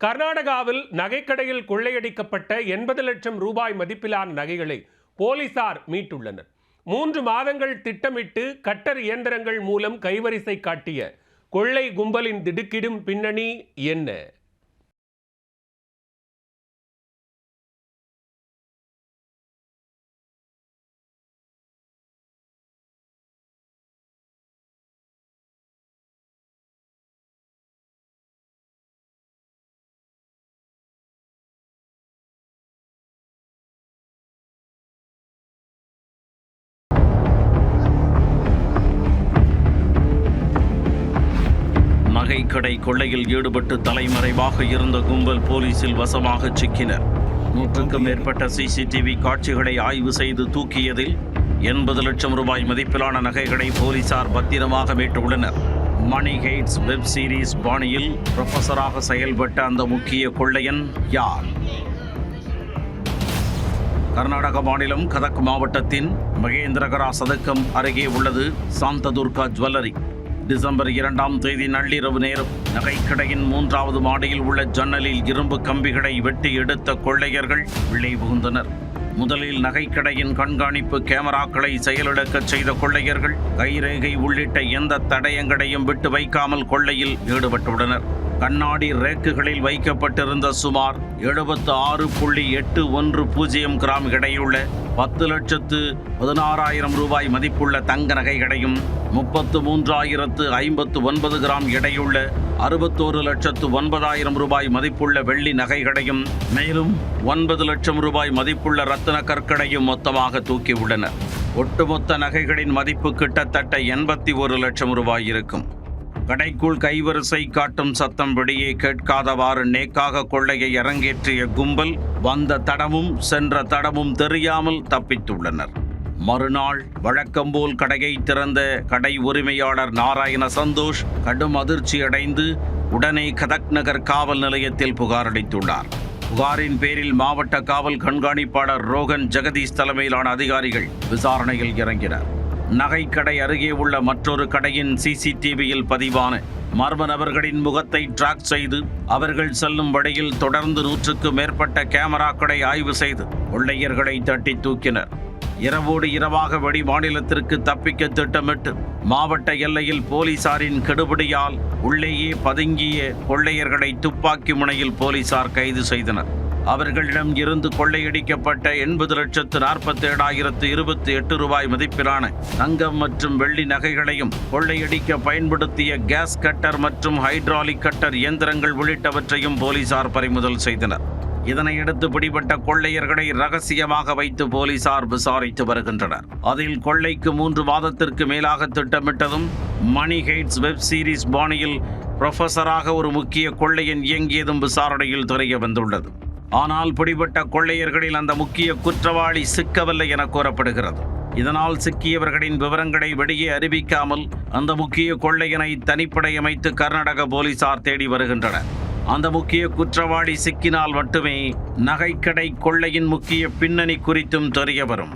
கர்நாடகாவில் நகைக்கடையில் கொள்ளையடிக்கப்பட்ட 80 லட்சம் ரூபாய் மதிப்பிலான நகைகளை போலீசார் மீட்டுள்ளனர். 3 மாதங்கள் திட்டமிட்டு கட்டர் இயந்திரங்கள் மூலம் கைவரிசை காட்டிய கொள்ளை கும்பலின் திடுக்கிடும் பின்னணி என்ன? நகைக்கடை கொள்ளையில் ஈடுபட்டு தலைமறைவாக இருந்த கும்பல் போலீசில் வசமாக சிக்கினர். 100க்கும் மேற்பட்ட சிசிடிவி காட்சிகளை ஆய்வு செய்து தூக்கியதில் 80 லட்சம் ரூபாய் மதிப்பிலான நகைகளை போலீசார் பத்திரமாக மீட்டுள்ளனர். மணி ஹெய்ட்ஸ் வெப் சீரிஸ் பாணியில் புரொஃபஸராக செயல்பட்ட அந்த முக்கிய கொள்ளையன் யார்? கர்நாடக மாநிலம் கதக் மாவட்டத்தின் மகேந்திரகரா சதுக்கம் அருகே உள்ளது சாந்ததுர்கா ஜுவல்லரி. டிசம்பர் 2ஆம் தேதி நள்ளிரவு நேரம் நகைக்கடையின் 3வது மாடியில் உள்ள ஜன்னலில் இரும்பு கம்பிகளை வெட்டி எடுத்த கொள்ளையர்கள் உள்ளே புகுந்தனர். முதலில் நகைக்கடையின் கண்காணிப்பு கேமராக்களை செயலிழக்கச் செய்த கொள்ளையர்கள் கைரேகை உள்ளிட்ட எந்த தடயங்களையும் விட்டு வைக்காமல் கொள்ளையில் ஈடுபட்டுள்ளனர். கண்ணாடி ரேக்குகளில் வைக்கப்பட்டிருந்த சுமார் 76.810 கிராம் எடையுள்ள 10,16,000 ரூபாய் மதிப்புள்ள தங்க நகைகளையும் 33,059 கிராம் எடையுள்ள 61,09,000 ரூபாய் மதிப்புள்ள வெள்ளி நகைகளையும் மேலும் 9 லட்சம் ரூபாய் மதிப்புள்ள ரத்தின கற்களையும் மொத்தமாக தூக்கியுள்ளனர். ஒட்டுமொத்த நகைகளின் மதிப்பு கிட்டத்தட்ட 81 லட்சம் ரூபாய் இருக்கும். கடைக்குள் கைவரிசை காட்டும் சத்தம் வெளியே கேட்காதவாறு நேக்காக கொள்ளையை அரங்கேற்றிய கும்பல் வந்த தடமும் சென்ற தடமும் தெரியாமல் தப்பித்துள்ளனர். மறுநாள் வழக்கம்போல் கடையை திறந்த கடை உரிமையாளர் நாராயண சந்தோஷ் கடும் அதிர்ச்சி அடைந்து உடனே கதக் நகர் காவல் நிலையத்தில் புகார் அளித்துள்ளார். புகாரின் பேரில் மாவட்ட காவல் கண்காணிப்பாளர் ரோகன் ஜெகதீஷ் தலைமையிலான அதிகாரிகள் விசாரணையில் இறங்கினர். நகைக்கடை அருகே உள்ள மற்றொரு கடையின் சிசிடிவியில் பதிவான மர்ம நபர்களின் முகத்தை டிராக் செய்து அவர்கள் செல்லும் வழியில் தொடர்ந்து 100க்கும் மேற்பட்ட கேமராக்களை ஆய்வு செய்து கொள்ளையர்களை தட்டி தூக்கினர். இரவோடு இரவாக வெளி மாநிலத்திற்கு தப்பிக்க திட்டமிட்டு மாவட்ட எல்லையில் போலீசாரின் கெடுபிடியால் உள்ளேயே பதுங்கிய கொள்ளையர்களை துப்பாக்கி முனையில் போலீசார் கைது செய்தனர். அவர்களிடம் இருந்து கொள்ளையடிக்கப்பட்ட 80,47,028 ரூபாய் மதிப்பிலான தங்கம் மற்றும் வெள்ளி நகைகளையும் கொள்ளையடிக்க பயன்படுத்திய கேஸ் கட்டர் மற்றும் ஹைட்ராலிக் கட்டர் இயந்திரங்கள் உள்ளிட்டவற்றையும் போலீசார் பறிமுதல் செய்தனர். இதனையடுத்து பிடிபட்ட கொள்ளையர்களை ரகசியமாக வைத்து போலீசார் விசாரித்து வருகின்றனர். அதில் கொள்ளைக்கு 3 மாதத்திற்கு மேலாக திட்டமிட்டதும் மணி ஹெய்ட்ஸ் வெப் சீரிஸ் பாணியில் புரொஃபஸராக ஒரு முக்கிய கொள்ளையன் இயங்கியதும் விசாரணையில் தெரிய வந்துள்ளது. ஆனால் பிடிபட்ட கொள்ளையர்களில் அந்த முக்கிய குற்றவாளி சிக்கவில்லை என கூறப்படுகிறது. இதனால் சிக்கியவர்களின் விவரங்களை வெளியே அறிவிக்காமல் அந்த முக்கிய கொள்ளையனை தனிப்படை அமைத்து கர்நாடக போலீசார் தேடி வருகின்றனர். அந்த முக்கிய குற்றவாளி சிக்கினால் மட்டுமே நகைக்கடை கொள்ளையின் முக்கிய பின்னணி குறித்தும் தெரிய வரும்.